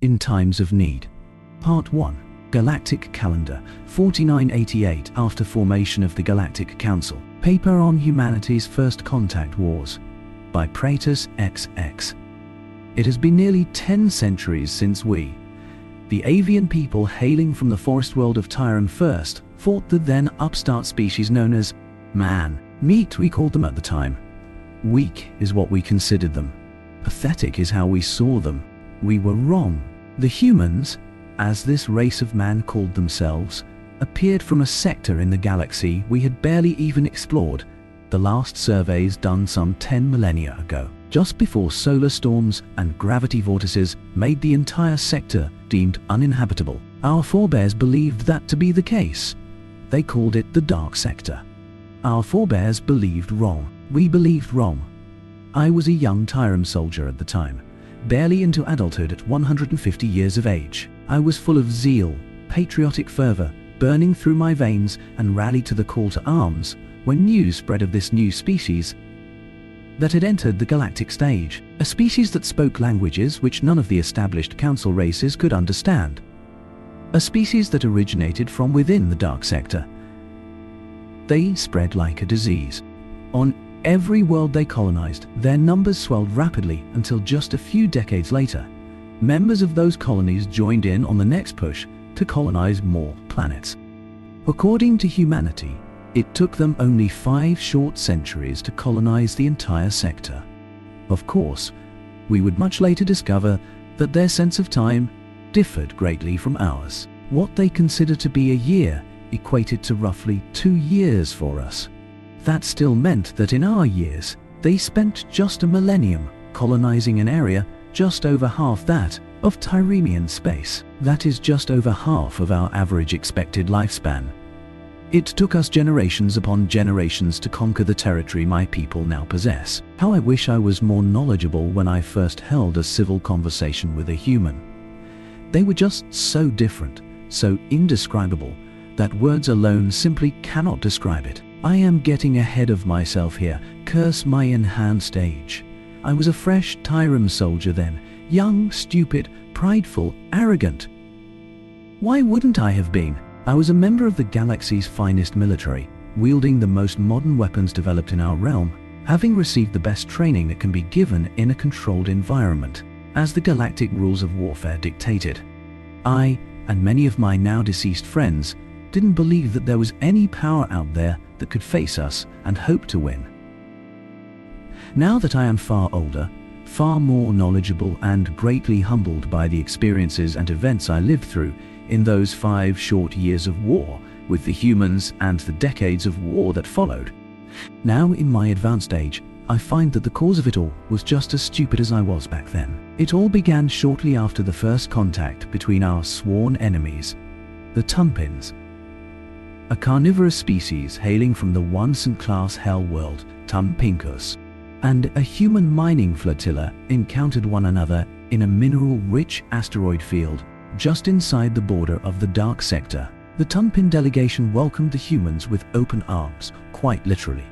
in times of need. Part 1. Galactic Calendar, 4988 after formation of the Galactic Council. Paper on Humanity's First Contact Wars by Praetus XX. It has been nearly 10 centuries since we, the avian people hailing from the forest world of Tyron first, fought the then upstart species known as man. Meat we called them at the time. Weak is what we considered them. Pathetic is how we saw them. We were wrong. The humans, as this race of man called themselves, appeared from a sector in the galaxy we had barely even explored, the last surveys done some 10 millennia ago, just before solar storms and gravity vortices made the entire sector deemed uninhabitable. Our forebears believed that to be the case. They called it the Dark Sector. Our forebears believed wrong. We believed wrong. I was a young Tyrum soldier at the time, barely into adulthood at 150 years of age. I was full of zeal, patriotic fervor, burning through my veins, and rallied to the call to arms when news spread of this new species that had entered the galactic stage, a species that spoke languages which none of the established council races could understand, a species that originated from within the Dark Sector. They spread like a disease. On every world they colonized, their numbers swelled rapidly until just a few decades later, members of those colonies joined in on the next push to colonize more planets. According to humanity, it took them only 5 short centuries to colonize the entire sector. Of course, we would much later discover that their sense of time differed greatly from ours. What they considered to be a year equated to roughly 2 years for us. That still meant that in our years, they spent just a millennium colonizing an area just over half that of Tyremian space. That is just over half of our average expected lifespan. It took us generations upon generations to conquer the territory my people now possess. How I wish I was more knowledgeable when I first held a civil conversation with a human. They were just so different, so indescribable, that words alone simply cannot describe it. I am getting ahead of myself here, curse my enhanced age. I was a fresh Tyrum soldier then, young, stupid, prideful, arrogant. Why wouldn't I have been? I was a member of the galaxy's finest military, wielding the most modern weapons developed in our realm, having received the best training that can be given in a controlled environment, as the galactic rules of warfare dictated. I, and many of my now deceased friends, didn't believe that there was any power out there that could face us and hope to win. Now that I am far older, far more knowledgeable, and greatly humbled by the experiences and events I lived through in those 5 short years of war with the humans and the decades of war that followed. Now in my advanced age, I find that the cause of it all was just as stupid as I was back then. It all began shortly after the first contact between our sworn enemies, the Tumpins, a carnivorous species hailing from the one-class hell world, Tumpincus, and a human mining flotilla encountered one another in a mineral-rich asteroid field just inside the border of the Dark Sector. The Tumpin delegation welcomed the humans with open arms, quite literally.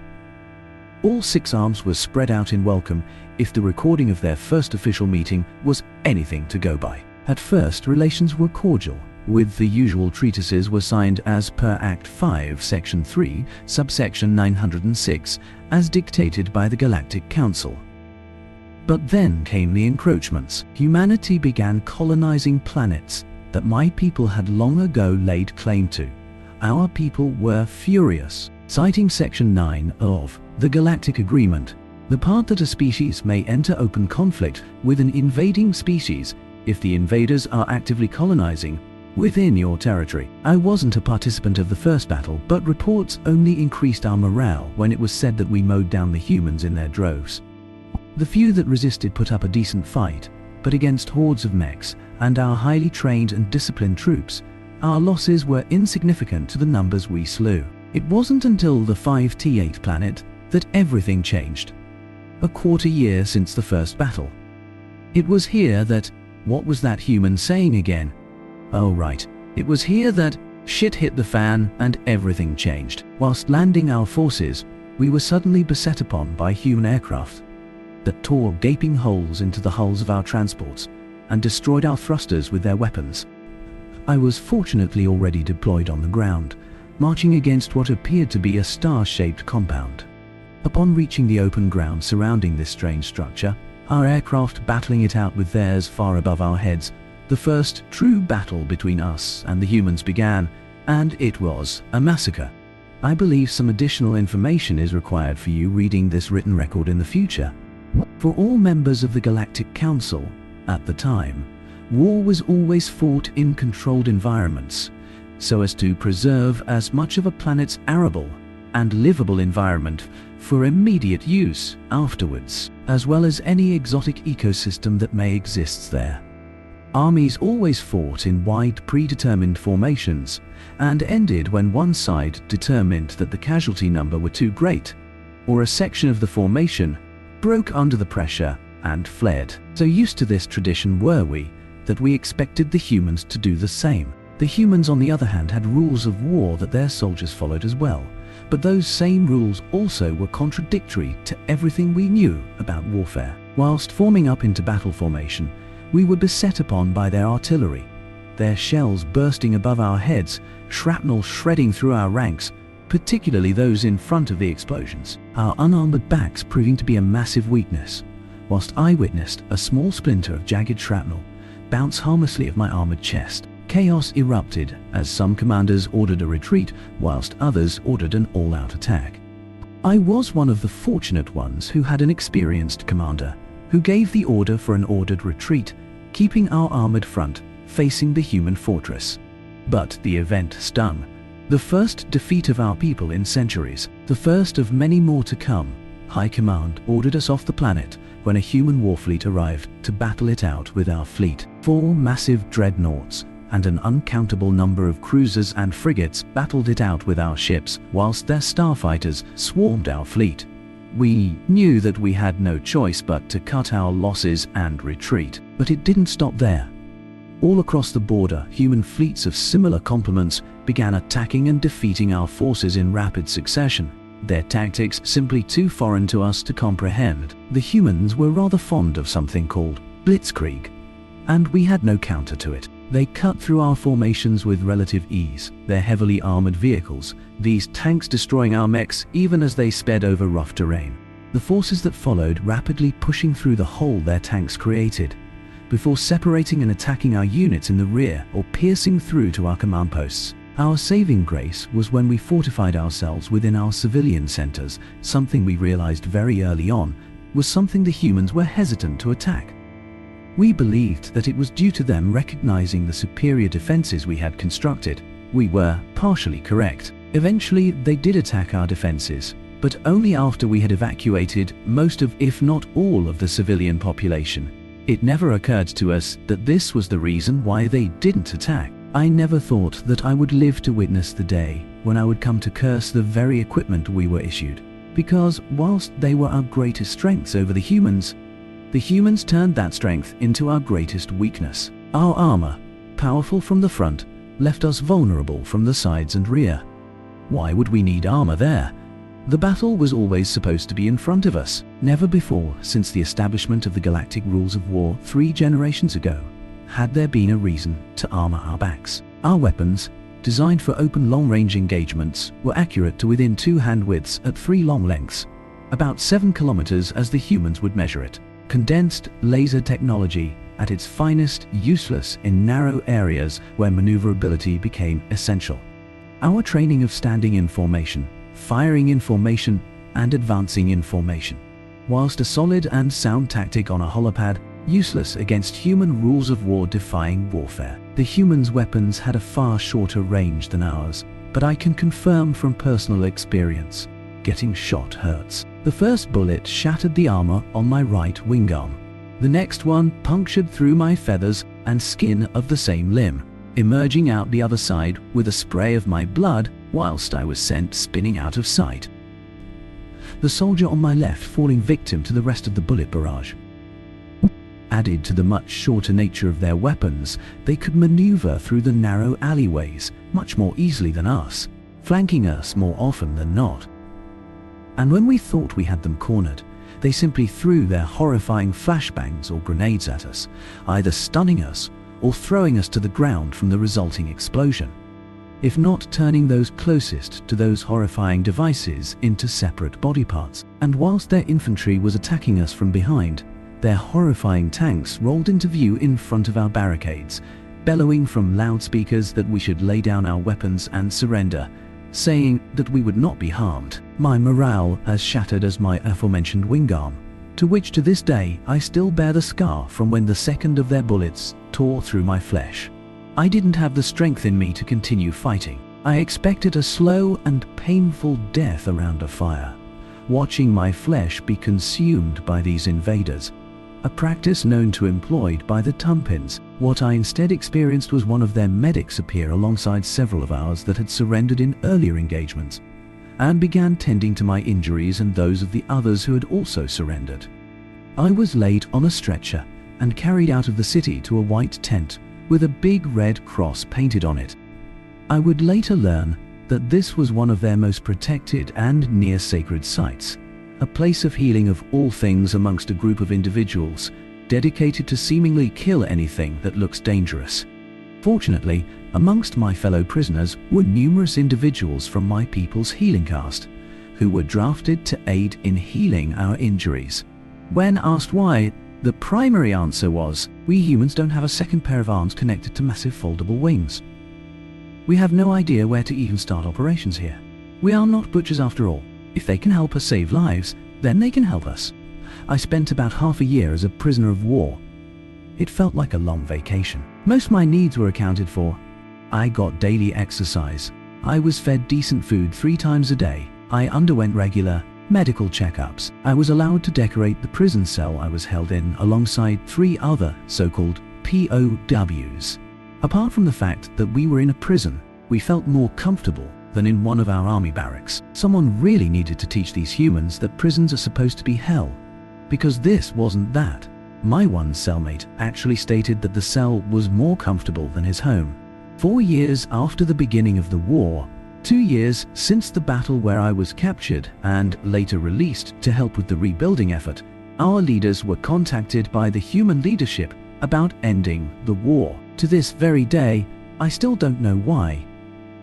All 6 arms were spread out in welcome if the recording of their first official meeting was anything to go by. At first, relations were cordial, with the usual treatises were signed as per Act 5, Section 3, subsection 906, as dictated by the Galactic Council. But then came the encroachments. Humanity began colonizing planets that my people had long ago laid claim to. Our people were furious. Citing Section 9 of the Galactic Agreement, the part that a species may enter open conflict with an invading species if the invaders are actively colonizing within your territory. I wasn't a participant of the first battle, but reports only increased our morale when it was said that we mowed down the humans in their droves. The few that resisted put up a decent fight, but against hordes of mechs and our highly trained and disciplined troops, our losses were insignificant to the numbers we slew. It wasn't until the 5T8 planet that everything changed. A quarter year since the first battle. It was here that, what was that human saying again? Oh right, it was here that shit hit the fan and everything changed. Whilst landing our forces, we were suddenly beset upon by human aircraft that tore gaping holes into the hulls of our transports, and destroyed our thrusters with their weapons. I was fortunately already deployed on the ground, marching against what appeared to be a star-shaped compound. Upon reaching the open ground surrounding this strange structure, our aircraft battling it out with theirs far above our heads, the first true battle between us and the humans began, and it was a massacre. I believe some additional information is required for you reading this written record in the future. For all members of the Galactic Council, at the time, war was always fought in controlled environments, so as to preserve as much of a planet's arable and livable environment for immediate use afterwards, as well as any exotic ecosystem that may exist there. Armies always fought in wide predetermined formations and ended when one side determined that the casualty number were too great, or a section of the formation broke under the pressure and fled. So used to this tradition were we, that we expected the humans to do the same. The humans, on the other hand, had rules of war that their soldiers followed as well, but those same rules also were contradictory to everything we knew about warfare. Whilst forming up into battle formation, we were beset upon by their artillery, their shells bursting above our heads, shrapnel shredding through our ranks, particularly those in front of the explosions, our unarmored backs proving to be a massive weakness, whilst I witnessed a small splinter of jagged shrapnel bounce harmlessly at my armored chest. Chaos erupted as some commanders ordered a retreat whilst others ordered an all-out attack. I was one of the fortunate ones who had an experienced commander who gave the order for an ordered retreat, keeping our armored front facing the human fortress. But the event stung. The first defeat of our people in centuries, the first of many more to come. High Command ordered us off the planet when a human warfleet arrived to battle it out with our fleet. 4 massive dreadnoughts and an uncountable number of cruisers and frigates battled it out with our ships, whilst their starfighters swarmed our fleet. We knew that we had no choice but to cut our losses and retreat. But it didn't stop there. All across the border, human fleets of similar complements began attacking and defeating our forces in rapid succession. Their tactics simply too foreign to us to comprehend. The humans were rather fond of something called blitzkrieg, and we had no counter to it. They cut through our formations with relative ease, their heavily armored vehicles, these tanks destroying our mechs even as they sped over rough terrain. The forces that followed rapidly pushing through the hole their tanks created, before separating and attacking our units in the rear or piercing through to our command posts. Our saving grace was when we fortified ourselves within our civilian centers, something we realized very early on was something the humans were hesitant to attack. We believed that it was due to them recognizing the superior defenses we had constructed. We were partially correct. Eventually, they did attack our defenses, but only after we had evacuated most of, if not all of the civilian population. It never occurred to us that this was the reason why they didn't attack. I never thought that I would live to witness the day when I would come to curse the very equipment we were issued, because whilst they were our greatest strengths over the humans turned that strength into our greatest weakness. Our armor, powerful from the front, left us vulnerable from the sides and rear. Why would we need armor there? The battle was always supposed to be in front of us. Never before, since the establishment of the galactic rules of war 3 generations ago, had there been a reason to armor our backs. Our weapons, designed for open long-range engagements, were accurate to within 2 hand widths at 3 long lengths, about 7 kilometers as the humans would measure it. Condensed laser technology at its finest, useless in narrow areas where maneuverability became essential. Our training of standing in formation, firing in formation, and advancing in formation, whilst a solid and sound tactic on a holopad, useless against human rules of war defying warfare. The humans' weapons had a far shorter range than ours, but I can confirm from personal experience, getting shot hurts. The first bullet shattered the armor on my right wing arm. The next one punctured through my feathers and skin of the same limb, emerging out the other side with a spray of my blood whilst I was sent spinning out of sight. The soldier on my left falling victim to the rest of the bullet barrage. Added to the much shorter nature of their weapons, they could maneuver through the narrow alleyways much more easily than us, flanking us more often than not. And when we thought we had them cornered, They simply threw their horrifying flashbangs or grenades at us, either stunning us or throwing us to the ground from the resulting explosion, if not turning those closest to those horrifying devices into separate body parts. And whilst their infantry was attacking us from behind, their horrifying tanks rolled into view in front of our barricades, bellowing from loudspeakers that we should lay down our weapons and surrender, saying that we would not be harmed. My morale as shattered as my aforementioned wing arm, to which to this day I still bear the scar from when the second of their bullets tore through my flesh. I didn't have the strength in me to continue fighting. I expected a slow and painful death around a fire, watching my flesh be consumed by these invaders, a practice known to employed by the Tumpins. What I instead experienced was one of their medics appear alongside several of ours that had surrendered in earlier engagements, and began tending to my injuries and those of the others who had also surrendered. I was laid on a stretcher and carried out of the city to a white tent with a big red cross painted on it. I would later learn that this was one of their most protected and near sacred sites, a place of healing of all things amongst a group of individuals dedicated to seemingly kill anything that looks dangerous. Fortunately, amongst my fellow prisoners were numerous individuals from my people's healing caste, who were drafted to aid in healing our injuries. When asked why, the primary answer was, we humans don't have a second pair of arms connected to massive foldable wings. We have no idea where to even start operations here. We are not butchers after all. If they can help us save lives, then they can help us. I spent about half a year as a prisoner of war. It felt like a long vacation. Most of my needs were accounted for. I got daily exercise. I was fed decent food 3 times a day. I underwent regular medical checkups. I was allowed to decorate the prison cell I was held in alongside 3 other so-called POWs. Apart from the fact that we were in a prison, we felt more comfortable than in one of our army barracks. Someone really needed to teach these humans that prisons are supposed to be hell, because this wasn't that. My one cellmate actually stated that the cell was more comfortable than his home. 4 years after the beginning of the war, 2 years since the battle where I was captured and later released to help with the rebuilding effort, our leaders were contacted by the human leadership about ending the war. To this very day, I still don't know why,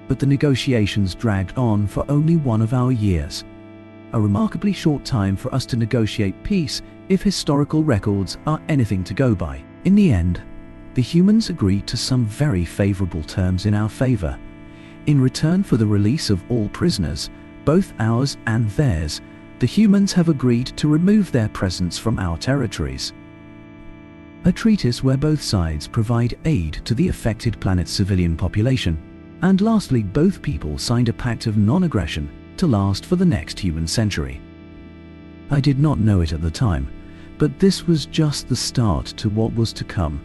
but the negotiations dragged on for only 1 of our years. A remarkably short time for us to negotiate peace if historical records are anything to go by. In the end, the humans agreed to some very favorable terms in our favor. In return for the release of all prisoners, both ours and theirs, the humans have agreed to remove their presence from our territories. A treatise where both sides provide aid to the affected planet's civilian population. And lastly, both people signed a pact of non-aggression to last for the next human century. I did not know it at the time, but this was just the start to what was to come.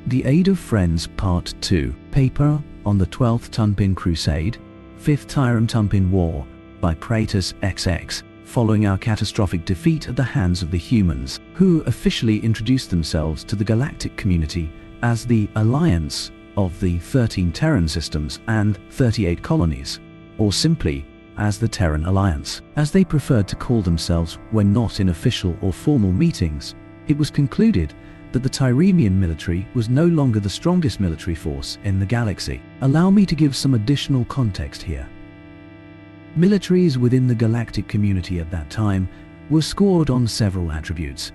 The Aid of Friends Part 2, paper on the 12th Tumpin Crusade, 5th Tyrum Tumpin War, by Praetus XX, following our catastrophic defeat at the hands of the humans, who officially introduced themselves to the galactic community as the Alliance of the 13 Terran systems and 38 colonies, or simply as the Terran Alliance, as they preferred to call themselves when not in official or formal meetings. It was concluded that the Tyrrhenian military was no longer the strongest military force in the galaxy. Allow me to give some additional context here. Militaries within the galactic community at that time were scored on several attributes,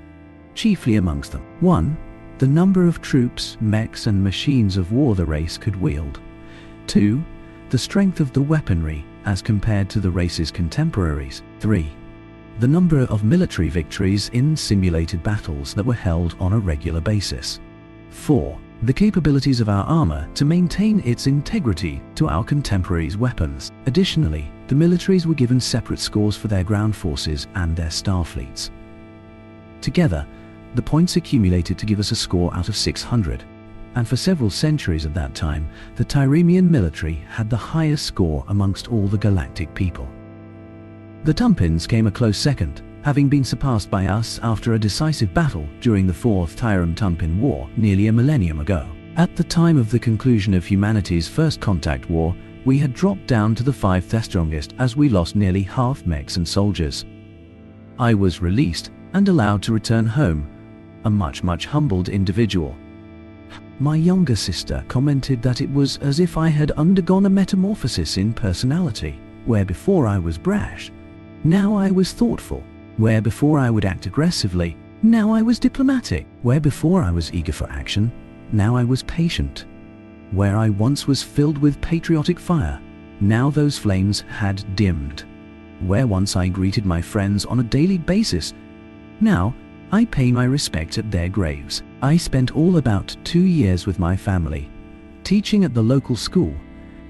chiefly amongst them: 1. The number of troops, mechs and machines of war the race could wield. 2. The strength of the weaponry as compared to the race's contemporaries. 3. The number of military victories in simulated battles that were held on a regular basis. 4. The capabilities of our armor to maintain its integrity to our contemporaries' weapons. Additionally, the militaries were given separate scores for their ground forces and their star fleets. Together, the points accumulated to give us a score out of 600. And for several centuries at that time, the Tyrrhenian military had the highest score amongst all the galactic people. The Tumpins came a close second, having been surpassed by us after a decisive battle during the 4th Tyrum Tumpin War nearly a millennium ago. At the time of the conclusion of humanity's first contact war, we had dropped down to the 5th strongest as we lost nearly half mechs and soldiers. I was released and allowed to return home, a much humbled individual. My younger sister commented that it was as if I had undergone a metamorphosis in personality, where before I was brash, now I was thoughtful, where before I would act aggressively, now I was diplomatic, where before I was eager for action, now I was patient, where I once was filled with patriotic fire, now those flames had dimmed, where once I greeted my friends on a daily basis, now I pay my respect at their graves. I spent all about 2 years with my family, teaching at the local school,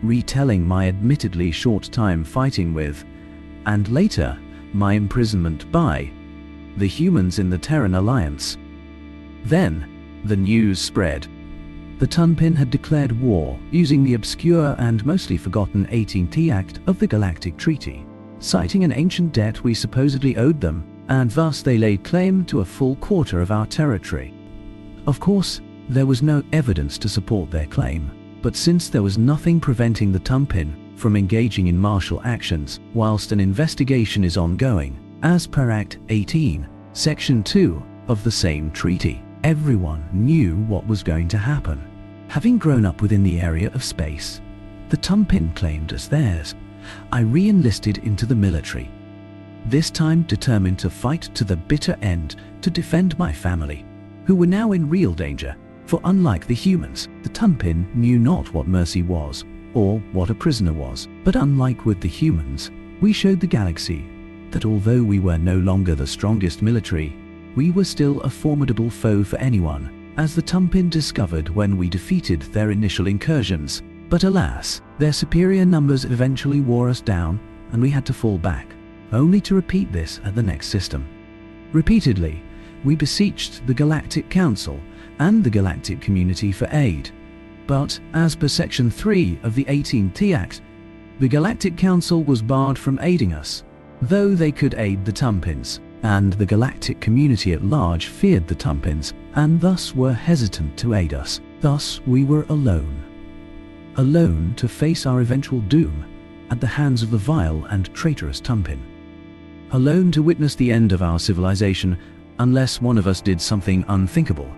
retelling my admittedly short time fighting with, and later, my imprisonment by, the humans in the Terran Alliance. Then, the news spread. The Tunpin had declared war using the obscure and mostly forgotten 18th Act of the Galactic Treaty, citing an ancient debt we supposedly owed them, and thus they laid claim to a full quarter of our territory. Of course, there was no evidence to support their claim, but since there was nothing preventing the Tunpin from engaging in martial actions whilst an investigation is ongoing, as per Act 18, Section 2 of the same treaty, everyone knew what was going to happen. Having grown up within the area of space, the Tunpin claimed as theirs, I re-enlisted into the military, this time determined to fight to the bitter end to defend my family, who were now in real danger, for unlike the humans, the Tunpin knew not what mercy was, or what a prisoner was. But unlike with the humans, we showed the galaxy that although we were no longer the strongest military, we were still a formidable foe for anyone, as the Tunpin discovered when we defeated their initial incursions. But alas, their superior numbers eventually wore us down, and we had to fall back, only to repeat this at the next system. Repeatedly, we beseeched the Galactic Council and the galactic community for aid, but as per Section 3 of the 18th Act, the Galactic Council was barred from aiding us, though they could aid the Tunpins, and the galactic community at large feared the Tunpins and thus were hesitant to aid us. Thus we were alone to face our eventual doom at the hands of the vile and traitorous Tunpin, alone to witness the end of our civilization unless one of us did something unthinkable.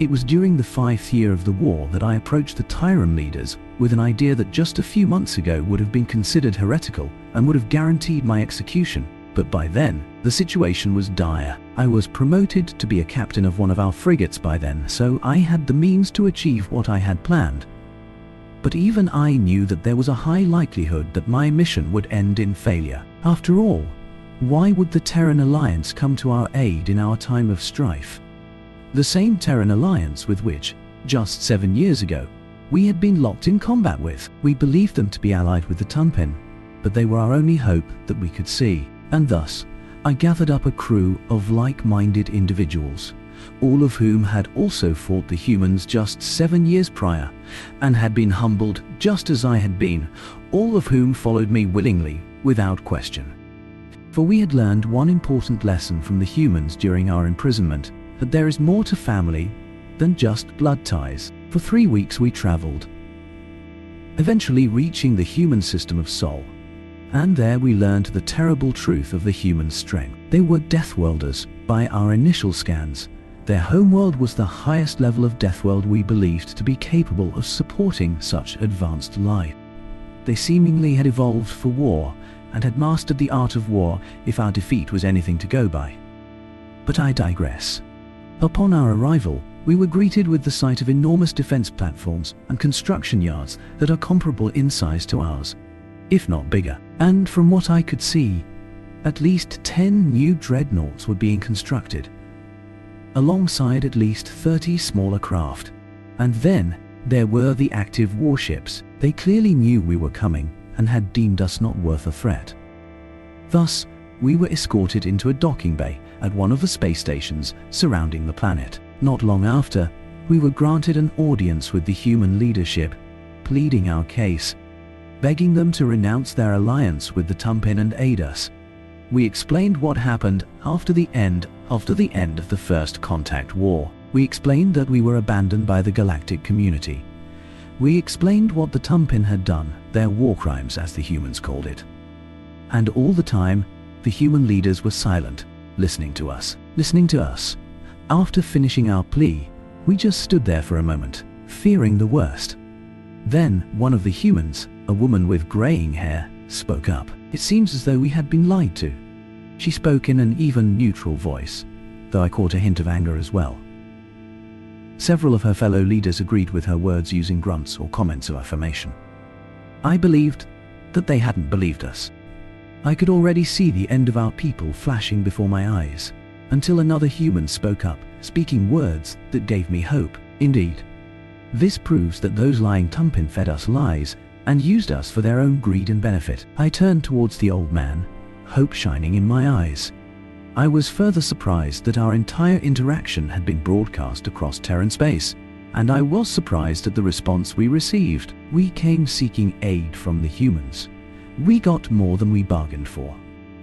It was during the 5th year of the war that I approached the Tyran leaders with an idea that just a few months ago would have been considered heretical and would have guaranteed my execution. But by then, the situation was dire. I was promoted to be a captain of one of our frigates by then, so I had the means to achieve what I had planned. But even I knew that there was a high likelihood that my mission would end in failure. After all, why would the Terran Alliance come to our aid in our time of strife? The same Terran Alliance with which, just 7 years ago, we had been locked in combat with. We believed them to be allied with the Tunpin, but they were our only hope that we could see. And thus, I gathered up a crew of like-minded individuals, all of whom had also fought the humans just 7 years prior, and had been humbled just as I had been, all of whom followed me willingly, without question. For we had learned one important lesson from the humans during our imprisonment, that there is more to family than just blood ties. For 3 weeks we traveled, eventually reaching the human system of Sol, and there we learned the terrible truth of the human strength. They were Deathworlders by our initial scans. Their homeworld was the highest level of Deathworld we believed to be capable of supporting such advanced life. They seemingly had evolved for war and had mastered the art of war if our defeat was anything to go by. But I digress. Upon our arrival, we were greeted with the sight of enormous defense platforms and construction yards that are comparable in size to ours, if not bigger. And from what I could see, at least 10 new dreadnoughts were being constructed, alongside at least 30 smaller craft. And then there were the active warships. They clearly knew we were coming and had deemed us not worth a threat. Thus, we were escorted into a docking bay at one of the space stations surrounding the planet. Not long after, we were granted an audience with the human leadership, pleading our case, begging them to renounce their alliance with the Tunpin and aid us. We explained what happened after the end of the First Contact War. We explained that we were abandoned by the galactic community. We explained what the Tunpin had done, their war crimes as the humans called it. And all the time, the human leaders were silent, listening to us. After finishing our plea, we just stood there for a moment, fearing the worst. Then, one of the humans, a woman with graying hair, spoke up. It seems as though we had been lied to. She spoke in an even neutral voice, though I caught a hint of anger as well. Several of her fellow leaders agreed with her words using grunts or comments of affirmation. I believed that they hadn't believed us. I could already see the end of our people flashing before my eyes, until another human spoke up, speaking words that gave me hope. Indeed, this proves that those lying Tumpin fed us lies and used us for their own greed and benefit. I turned towards the old man, hope shining in my eyes. I was further surprised that our entire interaction had been broadcast across Terran space, and I was surprised at the response we received. We came seeking aid from the humans. We got more than we bargained for.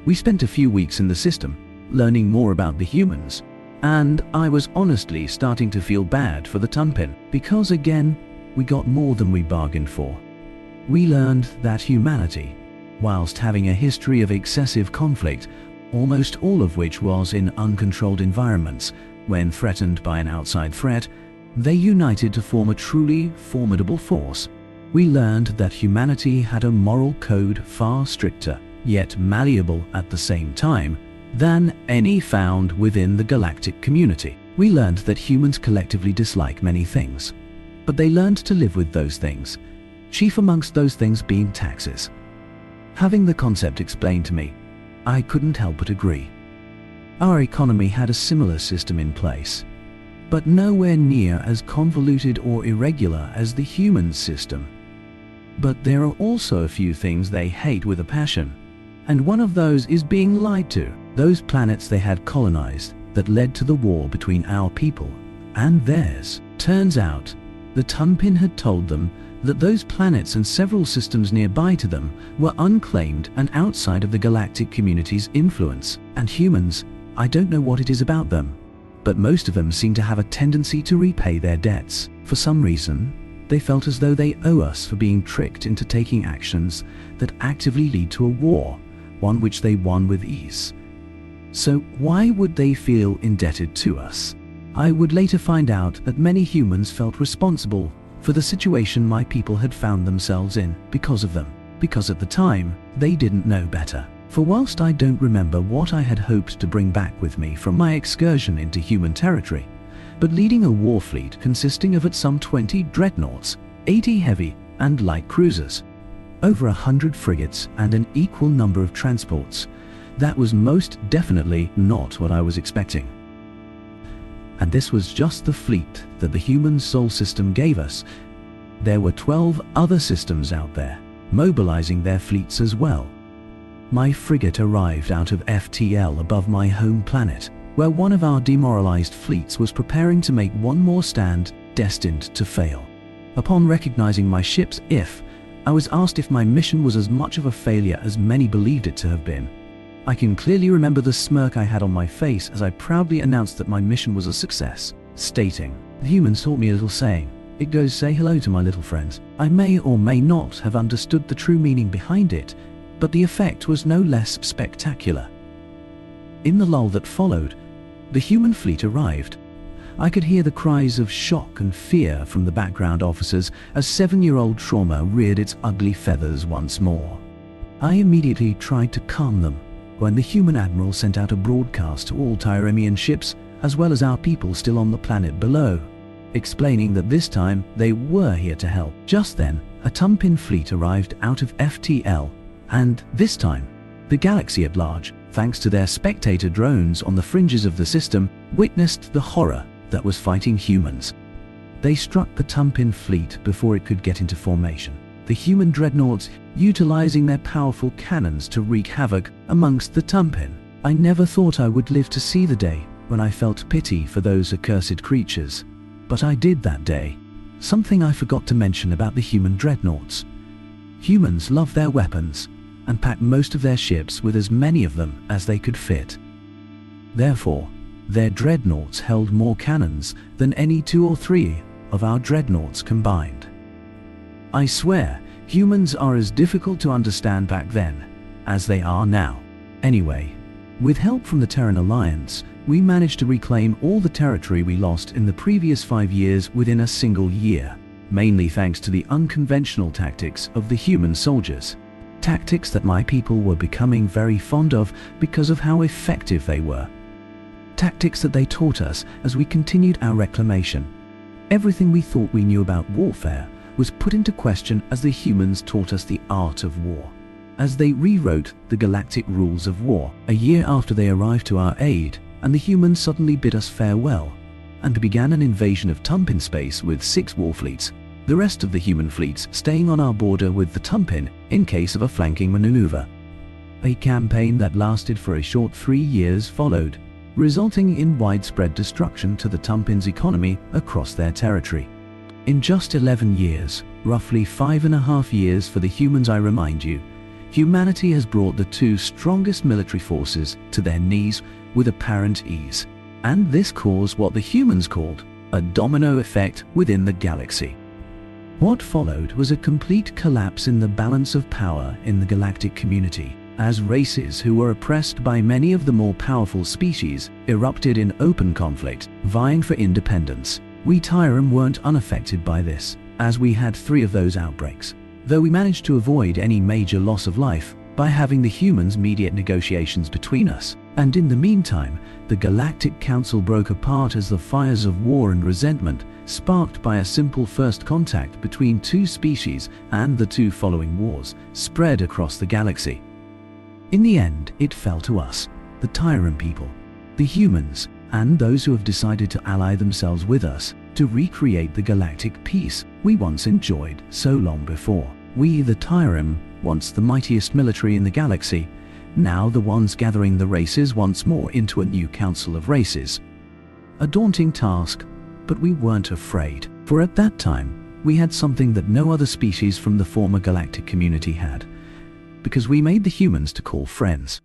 We spent a few weeks in the system, learning more about the humans, and I was honestly starting to feel bad for the Tumpin, because again, we got more than we bargained for. We learned that humanity, whilst having a history of excessive conflict, almost all of which was in uncontrolled environments, when threatened by an outside threat, they united to form a truly formidable force. We learned that humanity had a moral code far stricter, yet malleable at the same time, than any found within the galactic community. We learned that humans collectively dislike many things, but they learned to live with those things, chief amongst those things being taxes. Having the concept explained to me, I couldn't help but agree. Our economy had a similar system in place, but nowhere near as convoluted or irregular as the human system. But there are also a few things they hate with a passion, and one of those is being lied to. Those planets they had colonized that led to the war between our people and theirs. Turns out, the Tumpin had told them that those planets and several systems nearby to them were unclaimed and outside of the galactic community's influence. And humans, I don't know what it is about them, but most of them seem to have a tendency to repay their debts. For some reason, they felt as though they owe us for being tricked into taking actions that actively lead to a war, one which they won with ease. So why would they feel indebted to us? I would later find out that many humans felt responsible for the situation my people had found themselves in because of them, because at the time, they didn't know better. For whilst I don't remember what I had hoped to bring back with me from my excursion into human territory, but leading a war fleet consisting of at some 20 dreadnoughts, 80 heavy and light cruisers, over 100 frigates and an equal number of transports, that was most definitely not what I was expecting. And this was just the fleet that the human Sol system gave us. There were 12 other systems out there, mobilizing their fleets as well. My frigate arrived out of FTL above my home planet, where one of our demoralized fleets was preparing to make one more stand destined to fail. Upon recognizing my ship's IF, I was asked if my mission was as much of a failure as many believed it to have been. I can clearly remember the smirk I had on my face as I proudly announced that my mission was a success, stating, "The humans taught me a little saying. It goes, say hello to my little friends." I may or may not have understood the true meaning behind it, but the effect was no less spectacular. In the lull that followed, the human fleet arrived. I could hear the cries of shock and fear from the background officers as 7-year-old trauma reared its ugly feathers once more. I immediately tried to calm them, when the human admiral sent out a broadcast to all Tyremian ships, as well as our people still on the planet below, explaining that this time they were here to help. Just then, a Tumpin fleet arrived out of FTL, and this time, the galaxy at large, thanks to their spectator drones on the fringes of the system, witnessed the horror that was fighting humans. They struck the Tumpin fleet before it could get into formation. The human dreadnoughts utilizing their powerful cannons to wreak havoc amongst the Tumpin. I never thought I would live to see the day when I felt pity for those accursed creatures, but I did that day. Something I forgot to mention about the human dreadnoughts. Humans love their weapons and packed most of their ships with as many of them as they could fit. Therefore, their dreadnoughts held more cannons than any 2 or 3 of our dreadnoughts combined. I swear, humans are as difficult to understand back then as they are now. Anyway, With help from the Terran Alliance, we managed to reclaim all the territory we lost in the previous 5 years within a single year, mainly thanks to the unconventional tactics of the human soldiers. Tactics that my people were becoming very fond of because of how effective they were. Tactics that they taught us as we continued our reclamation. Everything we thought we knew about warfare was put into question as the humans taught us the art of war. As they rewrote the galactic rules of war, a year after they arrived to our aid, and the humans suddenly bid us farewell, and began an invasion of Tumpin space with 6 war fleets, the rest of the human fleets staying on our border with the Tumpin in case of a flanking maneuver. A campaign that lasted for a short 3 years followed, resulting in widespread destruction to the Tumpin's economy across their territory. In just 11 years, roughly 5.5 years for the humans I remind you, humanity has brought the 2 strongest military forces to their knees with apparent ease. And this caused what the humans called a domino effect within the galaxy. What followed was a complete collapse in the balance of power in the galactic community, as races who were oppressed by many of the more powerful species erupted in open conflict, vying for independence. We Tyrum weren't unaffected by this, as we had 3 of those outbreaks, though we managed to avoid any major loss of life by having the humans mediate negotiations between us. And in the meantime, the Galactic Council broke apart as the fires of war and resentment, sparked by a simple first contact between 2 species and the 2 following wars, spread across the galaxy. In the end, it fell to us, the Tyran people, the humans, and those who have decided to ally themselves with us, to recreate the galactic peace we once enjoyed so long before. We, the Tyran, once the mightiest military in the galaxy, now the ones gathering the races once more into a new council of races. A daunting task, but we weren't afraid, for at that time, we had something that no other species from the former galactic community had, because we made the humans to call friends.